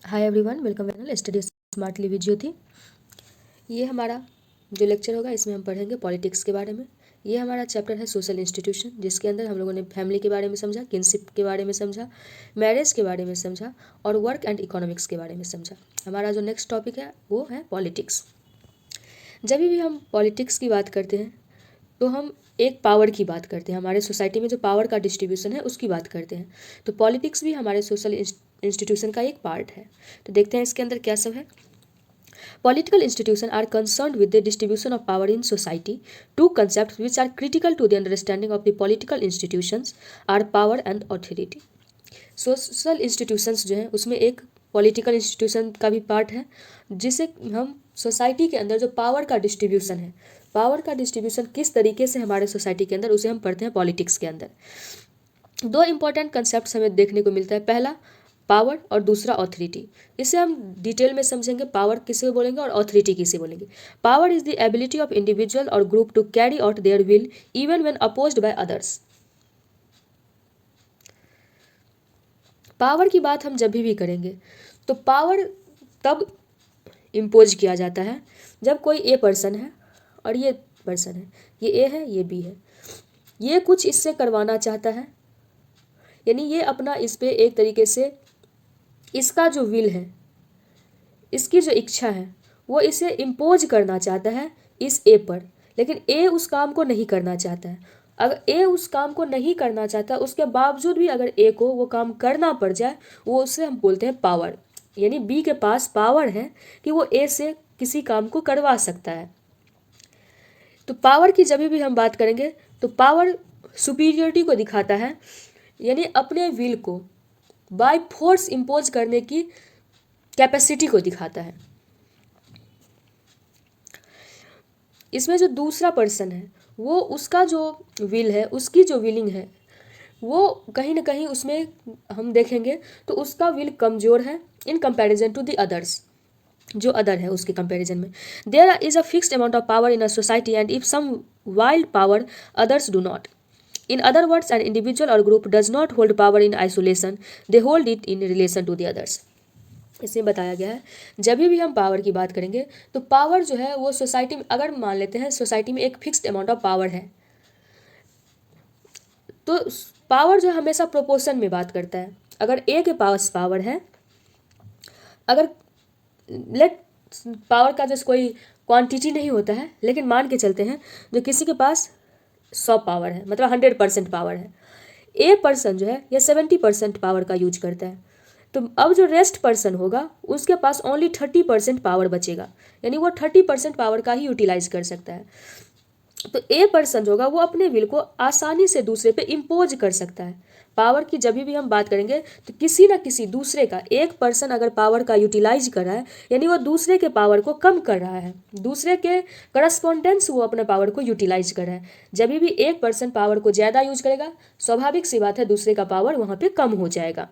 Hi everyone, welcome channel study smartly with Jyoti. ये हमारा जो लेक्चर होगा इसमें हम पढ़ेंगे पॉलिटिक्स के बारे में। ये हमारा चैप्टर है सोशल इंस्टीट्यूशन, जिसके अंदर हम लोगों ने फैमिली के बारे में समझा, किनशिप के बारे में समझा, मैरिज के बारे में समझा और वर्क एंड इकोनॉमिक्स के बारे में समझा। हमारा जो नेक्स्ट टॉपिक है वो है पॉलिटिक्स। जब भी हम पॉलिटिक्स की बात करते हैं तो हम एक पावर की बात करते हैं, हमारे सोसाइटी में जो पावर का डिस्ट्रीब्यूशन है उसकी बात करते हैं। तो पॉलिटिक्स भी हमारे सोशल इंस्टीट्यूशन का एक पार्ट है। तो देखते हैं इसके अंदर क्या सब है। Political institutions are concerned with the distribution of power in society. Two concepts which are critical to the understanding of the political institutions are power and authority. Social institutions जो हैं उसमें एक पॉलिटिकल इंस्टीट्यूशन का भी part है, जिसे हम society के अंदर जो पावर का डिस्ट्रीब्यूशन है, पावर का डिस्ट्रीब्यूशन किस तरीके से हमारे सोसाइटी के अंदर, उसे हम पढ़ते हैं पॉलिटिक्स के अंदर। दो इंपॉर्टेंट कंसेप्ट हमें देखने को मिलता है, पहला पावर और दूसरा ऑथोरिटी। इसे हम डिटेल में समझेंगे, पावर किसे बोलेंगे और ऑथोरिटी किसे बोलेंगे। Power is the ability of individual और group to carry out their will even when opposed by others. Power की बात हम जब भी करेंगे तो पावर तब इम्पोज किया जाता है जब कोई ए पर्सन है और ये पर्सन है, ये ए है ये बी है, ये कुछ इससे करवाना चाहता है, यानी ये अपना इस पे एक तरीके से इसका जो विल है, इसकी जो इच्छा है वो इसे इम्पोज करना चाहता है इस ए पर, लेकिन ए उस काम को नहीं करना चाहता है। अगर ए उस काम को नहीं करना चाहता, उसके बावजूद भी अगर ए को वो काम करना पड़ जाए, वो उससे हम बोलते हैं पावर। यानी बी के पास पावर है कि वो ए से किसी काम को करवा सकता है। तो पावर की जब भी हम बात करेंगे तो पावर सुपीरियरिटी को दिखाता है, यानी अपने विल को बाय फोर्स इम्पोज करने की कैपेसिटी को दिखाता है। इसमें जो दूसरा पर्सन है वो उसका जो विल है, उसकी जो विलिंग है, वो कहीं ना कहीं उसमें हम देखेंगे तो उसका विल कमज़ोर है in comparison to the others. जो अदर है उसके कंपैरिजन में there is a fixed amount of power in a society and if some wield power others do not. In other words, an individual or group does not hold power in isolation, they hold it in relation to the others. इसमें बताया गया है जब भी हम power की बात करेंगे तो पावर जो है वो सोसाइटी में, अगर मान लेते हैं सोसाइटी में एक फिक्स्ड अमाउंट ऑफ पावर है, तो पावर जो हमेशा प्रोपोर्शन में बात करता है। अगर ए के पास पावर है, अगर लेट पावर का जैसे कोई क्वांटिटी नहीं होता है, लेकिन मान के चलते हैं जो किसी के पास 100 पावर है, मतलब 100% पावर है, ए पर्सन जो है ये 70% पावर का यूज करता है, तो अब जो रेस्ट पर्सन होगा उसके पास ओनली 30% पावर बचेगा, यानी वो 30% पावर का ही यूटिलाइज कर सकता है। तो ए पर्सन जो होगा वो अपने विल को आसानी से दूसरे पे इम्पोज कर सकता है। पावर की जब भी हम बात करेंगे तो किसी ना किसी दूसरे का, एक पर्सन अगर पावर का यूटिलाइज कर रहा है यानी वो दूसरे के पावर को कम कर रहा है, दूसरे के करस्पॉन्डेंस वो अपने पावर को यूटिलाइज कर रहा है। जब भी एक पर्सन पावर को ज़्यादा यूज करेगा, स्वाभाविक सी बात है दूसरे का पावर वहाँ पे कम हो जाएगा।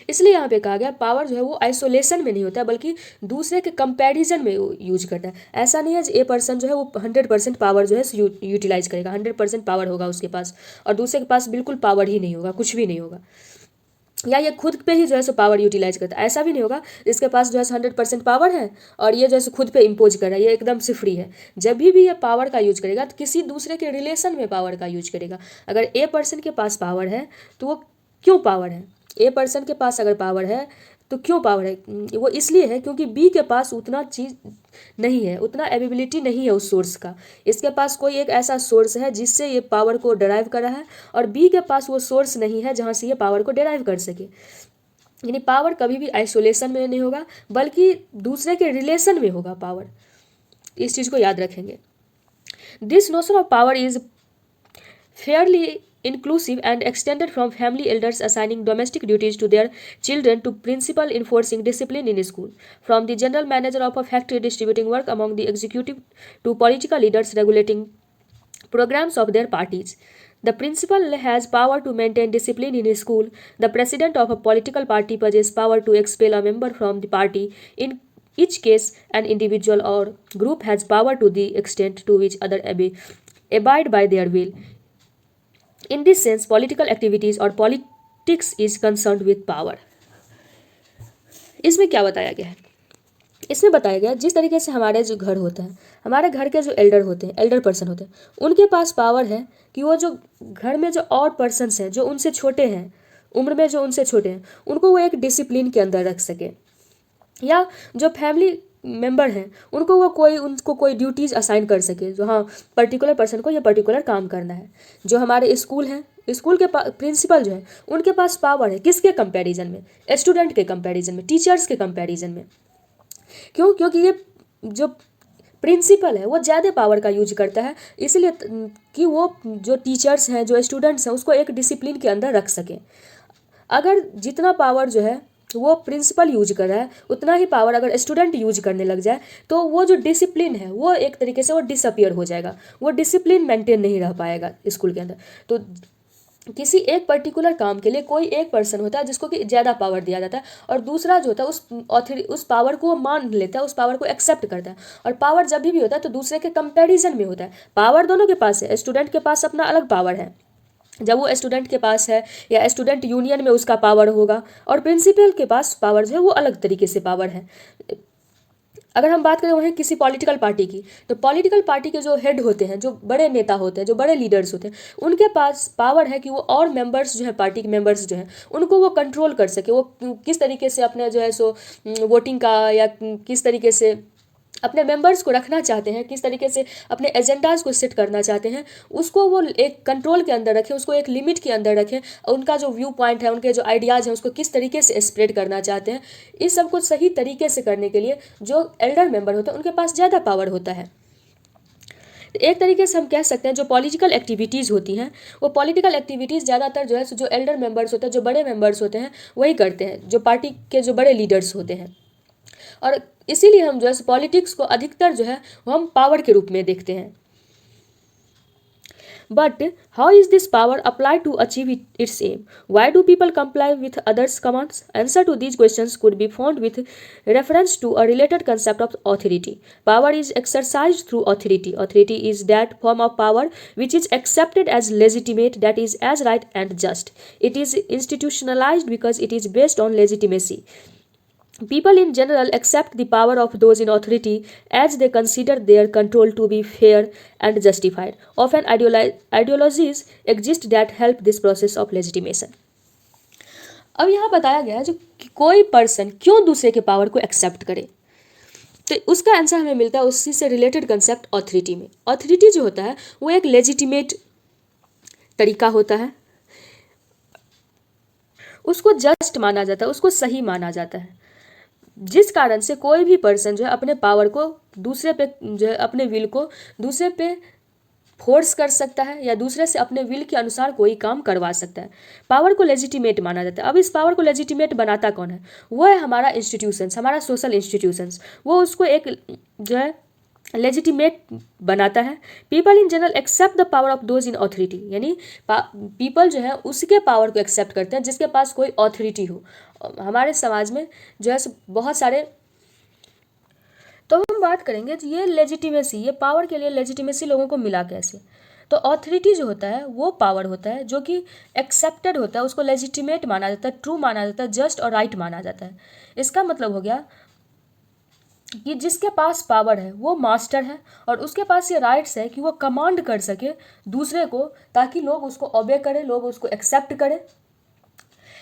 इसलिए यहाँ पे कहा गया पावर जो है वो आइसोलेशन में नहीं होता है, बल्कि दूसरे के कंपैरिजन में यूज करता है। ऐसा नहीं है ए पर्सन जो है वो 100% पावर जो है यूटिलाइज करेगा, 100% पावर होगा उसके पास और दूसरे के पास बिल्कुल पावर ही नहीं होगा, कुछ भी नहीं होगा, या ये खुद पे ही जो है सो पावर यूटिलाइज करता है। ऐसा भी नहीं होगा इसके पास जो है 100% पावर है और ये जो है खुद पे इम्पोज कर रहा है, ये एकदम से फ्री है। जब भी ये पावर का यूज करेगा तो किसी दूसरे के रिलेशन में पावर का यूज करेगा। अगर ए पर्सन के पास पावर है तो वो क्यों पावर है, ए पर्सन के पास अगर पावर है तो क्यों पावर है, वो इसलिए है क्योंकि बी के पास उतना चीज़ नहीं है, उतना एबिलिटी नहीं है उस सोर्स का। इसके पास कोई एक ऐसा सोर्स है जिससे ये पावर को डराइव कर रहा है और बी के पास वो सोर्स नहीं है जहाँ से ये पावर को डराइव कर सके। यानी पावर कभी भी आइसोलेशन में नहीं होगा बल्कि दूसरे के रिलेशन में होगा पावर। इस चीज़ को याद रखेंगे। This notion of power is fairly inclusive and extended from family elders assigning domestic duties to their children to principal enforcing discipline in school, from the general manager of a factory distributing work among the executive to political leaders regulating programs of their parties. The principal has power to maintain discipline in his school. The president of a political party possesses power to expel a member from the party. In each case, an individual or group has power to the extent to which others abide by their will. In this sense, political activities or politics is concerned with power. इसमें क्या बताया गया है, इसमें बताया गया जिस तरीके से हमारे जो घर होता है, हमारे घर के जो एल्डर होते हैं, एल्डर पर्सन होते हैं, उनके पास पावर है कि वो जो घर में जो और पर्सन्स हैं जो उनसे छोटे हैं, उम्र में जो उनसे छोटे हैं, उनको वो एक डिसिप्लिन के अंदर रख सके, या जो फैमिली मेंबर हैं उनको कोई ड्यूटीज़ असाइन कर सके, जो हाँ पर्टिकुलर पर्सन को ये पर्टिकुलर काम करना है। जो हमारे स्कूल हैं, स्कूल के प्रिंसिपल जो है उनके पास पावर है किसके कंपैरिजन में, स्टूडेंट के कंपैरिजन में, टीचर्स के कंपैरिजन में। क्यों? क्योंकि ये जो प्रिंसिपल है वो ज़्यादा पावर का यूज करता है, इसलिए कि वो जो टीचर्स हैं, जो स्टूडेंट्स हैं, उसको एक डिसिप्लिन के अंदर रख सकें। अगर जितना पावर जो है वो प्रिंसिपल यूज कर रहा है, उतना ही पावर अगर स्टूडेंट यूज करने लग जाए तो वो जो डिसिप्लिन है वो एक तरीके से वो डिसअपियर हो जाएगा, वो डिसिप्लिन मेंटेन नहीं रह पाएगा स्कूल के अंदर। तो किसी एक पर्टिकुलर काम के लिए कोई एक पर्सन होता है जिसको कि ज़्यादा पावर दिया जाता है, और दूसरा जो होता है उस पावर को वो मान लेता है, उस पावर को एक्सेप्ट करता है। और पावर जब भी होता है तो दूसरे के कंपैरिजन में होता है। पावर दोनों के पास है, स्टूडेंट के पास अपना अलग पावर है जब वो स्टूडेंट के पास है, या स्टूडेंट यूनियन में उसका पावर होगा, और प्रिंसिपल के पास पावर जो है वो अलग तरीके से पावर है। अगर हम बात करें वहीं किसी पॉलिटिकल पार्टी की, तो पॉलिटिकल पार्टी के जो हेड होते हैं, जो बड़े नेता होते हैं, जो बड़े लीडर्स होते हैं, उनके पास पावर है कि वो और मेंबर्स जो है, पार्टी के मेंबर्स जो हैं, उनको वो कंट्रोल कर सके। वो किस तरीके से अपने जो है सो वोटिंग का, या किस तरीके से अपने मेंबर्स को रखना चाहते हैं, किस तरीके से अपने एजेंडाज को सेट करना चाहते हैं, उसको वो एक कंट्रोल के अंदर रखें, उसको एक लिमिट के अंदर रखें। उनका जो व्यू पॉइंट है, उनके जो आइडियाज़ हैं, उसको किस तरीके से स्प्रेड करना चाहते हैं, इस सब को सही तरीके से करने के लिए जो एल्डर मेंबर होता है उनके पास ज़्यादा पावर होता है। एक तरीके से हम कह सकते हैं जो पॉलिटिकल एक्टिविटीज़ होती हैं, वो पॉलिटिकल एक्टिविटीज़ ज़्यादातर जो है जो एल्डर मेंबर्स होते हैं, जो बड़े मेंबर्स होते हैं, वही करते हैं, जो पार्टी के जो बड़े लीडर्स होते हैं। और इसीलिए हम जो है पॉलिटिक्स को अधिकतर जो है वो हम पावर के रूप में देखते हैं। But how is this power apply to achieve its aim? Why do people comply with others commands? Answer to these questions could be found with reference to a related concept of authority. Power is exercised through authority. Authority is that form of power which is accepted as legitimate, that is as right and just. It is institutionalized because it is based on legitimacy. People in general accept the power of those in authority as they consider their control to be fair and justified. Often ideologies exist that help this process of legitimation. अब यहाँ बताया गया है जो कि कोई person क्यों दूसरे के पावर को एक्सेप्ट करे, तो उसका आंसर हमें मिलता है उसी से रिलेटेड कंसेप्ट ऑथोरिटी में। ऑथोरिटी जो होता है वो एक लेजिटिमेट तरीका होता है, उसको जस्ट माना जाता है, उसको सही माना जाता है, जिस कारण से कोई भी पर्सन जो है अपने पावर को दूसरे पे जो है अपने विल को दूसरे पे फोर्स कर सकता है, या दूसरे से अपने विल के अनुसार कोई काम करवा सकता है। पावर को लेजिटिमेट माना जाता है। अब इस पावर को लेजिटिमेट बनाता कौन है? वो है हमारा इंस्टीट्यूशंस, हमारा सोशल इंस्टीट्यूशंस, वो उसको एक जो है लेजिटिमेट बनाता है। People in general accept the power of those in authority, यानी पीपल जो है उसके पावर को एक्सेप्ट करते हैं जिसके पास कोई ऑथोरिटी हो। हमारे समाज में जो है बहुत सारे, तो हम बात करेंगे ये लेजिटिमेसी, ये पावर के लिए लेजिटिमेसी लोगों को मिला कैसे। तो ऑथोरिटी जो होता है वो पावर होता है जो कि एक्सेप्टेड होता है, उसको लेजिटिमेट माना जाता है, ट्रू माना जाता है, जस्ट और राइट माना जाता है। इसका मतलब हो गया कि जिसके पास पावर है वो मास्टर है, और उसके पास ये राइट्स है कि वो कमांड कर सके दूसरे को, ताकि लोग उसको ओबे करें, लोग उसको एक्सेप्ट करें।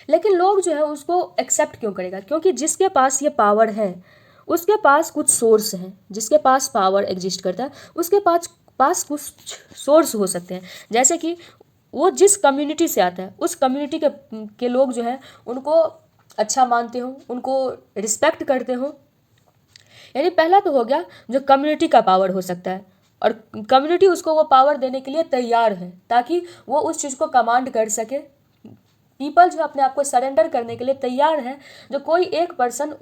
लेकिन लोग जो है उसको एक्सेप्ट क्यों करेगा? क्योंकि जिसके पास ये पावर है उसके पास कुछ सोर्स हैं, जिसके पास पावर एग्जिस्ट करता है उसके पास कुछ सोर्स हो सकते हैं। जैसे कि वो जिस कम्युनिटी से आता है उस कम्युनिटी के लोग जो है उनको अच्छा मानते हो, उनको रिस्पेक्ट करते हो। यानी पहला तो हो गया जो कम्युनिटी का पावर हो सकता है, और कम्युनिटी उसको वो पावर देने के लिए तैयार है ताकि वो उस चीज़ को कमांड कर सके। पीपल जो अपने आप को सरेंडर करने के लिए तैयार है, जो कोई एक पर्सन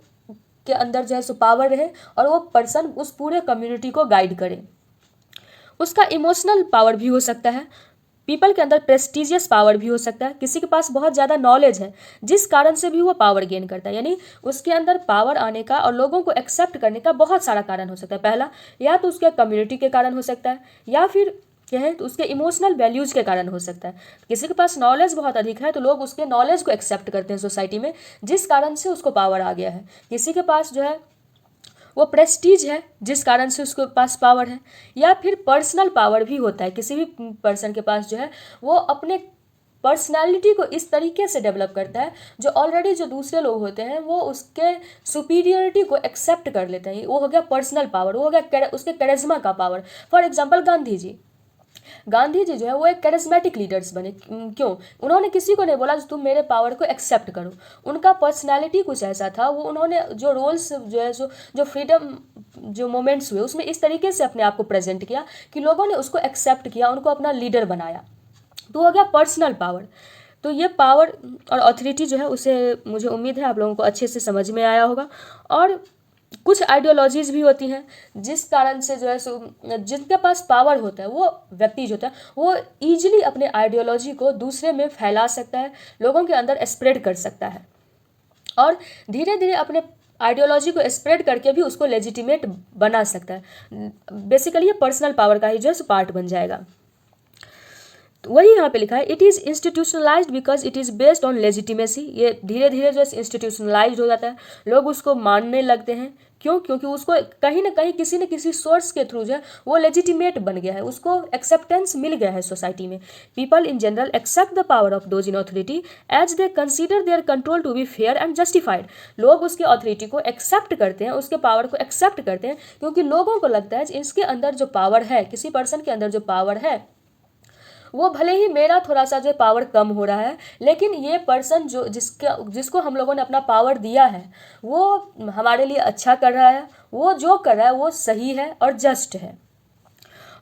के अंदर जो है सो पावर रहे और वो पर्सन उस पूरे कम्युनिटी को गाइड करे। उसका इमोशनल पावर भी हो सकता है, पीपल के अंदर प्रेस्टिजियस पावर भी हो सकता है, किसी के पास बहुत ज़्यादा नॉलेज है जिस कारण से भी वो पावर गेन करता है। यानी उसके अंदर पावर आने का और लोगों को एक्सेप्ट करने का बहुत सारा कारण हो सकता है। पहला, या तो उसके कम्युनिटी के कारण हो सकता है, या फिर क्या है, तो उसके इमोशनल वैल्यूज़ के कारण हो सकता है। किसी के पास नॉलेज बहुत अधिक है तो लोग उसके नॉलेज को एक्सेप्ट करते हैं सोसाइटी में, जिस कारण से उसको पावर आ गया है। किसी के पास जो है वो प्रेस्टीज है, जिस कारण से उसके पास पावर है। या फिर पर्सनल पावर भी होता है, किसी भी पर्सन के पास जो है वो अपने पर्सनालिटी को इस तरीके से डेवलप करता है जो ऑलरेडी जो दूसरे लोग होते हैं वो उसके सुपीरियरिटी को एक्सेप्ट कर लेते हैं। वो हो गया पर्सनल पावर, वो हो गया उसके करिश्मा का power. For example Gandhi ji जो है वो एक करिश्मेटिक लीडर्स बने। क्यों? उन्होंने किसी को नहीं बोला जो तुम मेरे पावर को एक्सेप्ट करो। उनका पर्सनैलिटी कुछ ऐसा था, वो उन्होंने जो रोल्स जो है जो फ्रीडम जो मोमेंट्स हुए उसमें इस तरीके से अपने आप को प्रेजेंट किया कि लोगों ने उसको एक्सेप्ट किया, उनको अपना लीडर बनाया। तो हो गया पर्सनल पावर। तो ये पावर और अथॉरिटी जो है उसे मुझे उम्मीद है आप लोगों को अच्छे से समझ में आया होगा। और कुछ आइडियोलॉजीज़ भी होती हैं जिस कारण से जो है सो जिनके पास पावर होता है वो व्यक्ति जो होता है वो ईजिली अपने आइडियोलॉजी को दूसरे में फैला सकता है, लोगों के अंदर स्प्रेड कर सकता है और धीरे धीरे अपने आइडियोलॉजी को स्प्रेड करके भी उसको लेजिटिमेट बना सकता है। बेसिकली ये पर्सनल पावर का ही जो है पार्ट बन जाएगा। वही यहाँ पे लिखा है, it is institutionalised because it is based on legitimacy. ये धीरे धीरे जो है इंस्टीट्यूशनलाइज्ड हो जाता है, लोग उसको मानने लगते हैं। क्यों? क्योंकि उसको कहीं ना कहीं किसी न किसी सोर्स के थ्रू जो है वो लेजिटिमेट बन गया है, उसको एक्सेप्टेंस मिल गया है सोसाइटी में। People in general accept the power of those in authority as they consider their control to be fair and justified. लोग उसके ऑथोरिटी को एक्सेप्ट करते हैं, उसके पावर को एक्सेप्ट करते हैं क्योंकि लोगों को लगता है इसके अंदर जो पावर है, किसी पर्सन के अंदर जो पावर है वो भले ही मेरा थोड़ा सा जो पावर कम हो रहा है, लेकिन ये पर्सन जो जिसको हम लोगों ने अपना पावर दिया है वो हमारे लिए अच्छा कर रहा है, वो जो कर रहा है वो सही है और जस्ट है।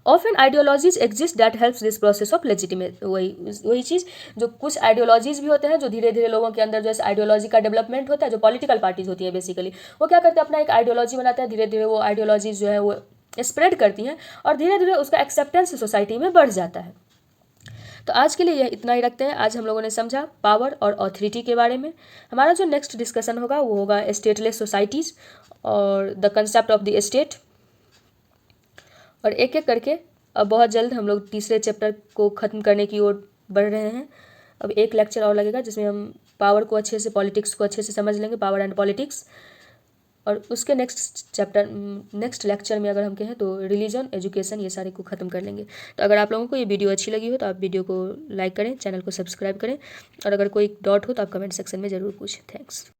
Often ideologies exist that helps this process of legitimate. वही चीज़, जो कुछ आइडियोलॉजीज भी होते हैं जो धीरे धीरे लोगों के अंदर जो है आइडियोलॉजी का डेवलपमेंट होता है। जो पॉलिटिकल पार्टीज होती है बेसिकली वो क्या करते हैं, अपना एक आइडियोलॉजी बनाते हैं, धीरे धीरे वो आइडियोलॉजीज जो है वो स्प्रेड करती हैं और धीरे धीरे उसका एक्सेप्टेंस सोसाइटी में बढ़ जाता है। तो आज के लिए यह इतना ही रखते हैं। आज हम लोगों ने समझा पावर और ऑथोरिटी के बारे में। हमारा जो नेक्स्ट डिस्कशन होगा वो होगा स्टेटलेस सोसाइटीज़ और the concept of the state. और एक एक करके अब बहुत जल्द हम लोग तीसरे चैप्टर को ख़त्म करने की ओर बढ़ रहे हैं। अब एक लेक्चर और लगेगा जिसमें हम पावर को अच्छे से, पॉलिटिक्स को अच्छे से समझ लेंगे, पावर एंड पॉलिटिक्स। और उसके नेक्स्ट लेक्चर में अगर हम कहें तो रिलीजन, एजुकेशन, ये सारे को ख़त्म कर लेंगे। तो अगर आप लोगों को ये वीडियो अच्छी लगी हो तो आप वीडियो को लाइक करें, चैनल को सब्सक्राइब करें और अगर कोई डाउट हो तो आप कमेंट सेक्शन में ज़रूर पूछें। थैंक्स।